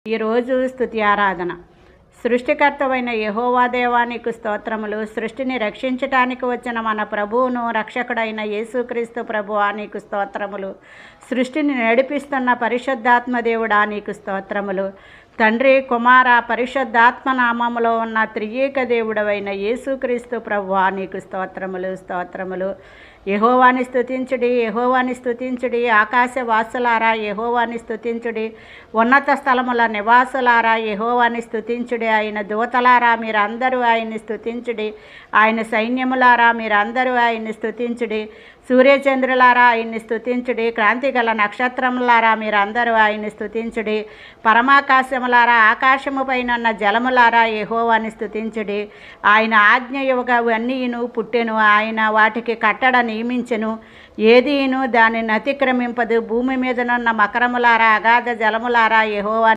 ఈరోజు స్తుతి ఆరాధన. సృష్టికర్తవైన యెహోవా దేవా నీకు స్తోత్రములు. సృష్టిని రక్షించటానికి వచ్చిన మన ప్రభువును రక్షకుడైన యేసుక్రీస్తు ప్రభువా నీకు స్తోత్రములు. సృష్టిని నడిపిస్తున్న పరిశుద్ధాత్మ దేవుడా నీకు స్తోత్రములు. తండ్రి, కుమార, పరిశుద్ధాత్మ నామములో ఉన్న త్రియేక దేవుడవైన యేసుక్రీస్తు ప్రభువా నీకు స్తోత్రములు స్తోత్రములు. యెహోవాని స్తుతించుడి, యెహోవాని స్తుతించుడి. ఆకాశవాసులారా యెహోవాని స్తుతించుడి. ఉన్నత స్థలముల నివాసులారా యెహోవాని స్తుతించుడి. ఆయన దూతలారా మీరందరూ ఆయన్ని స్తుతించుడి. ఆయన సైన్యములారా మీరందరూ ఆయన్ని స్తుతించుడి. సూర్యచంద్రులారా ఆయన్ని స్తుతించుడి. క్రాంతిగల నక్షత్రములారా మీరందరూ ఆయన్ని స్తుతించుడి. పరమాకాశములారా, ఆకాశము పైనున్న జలములారా యెహోవాని స్తుతించుడి. ఆయన ఆజ్ఞ ఇవ్వగా అన్నీను పుట్టెను. ఆయన వాటికి కట్టడ నియమించెను. ఏదీను దానిని అతిక్రమింపదు. భూమి మీదనున్న మకరములారా, అగాధ జలములారా యెహోవా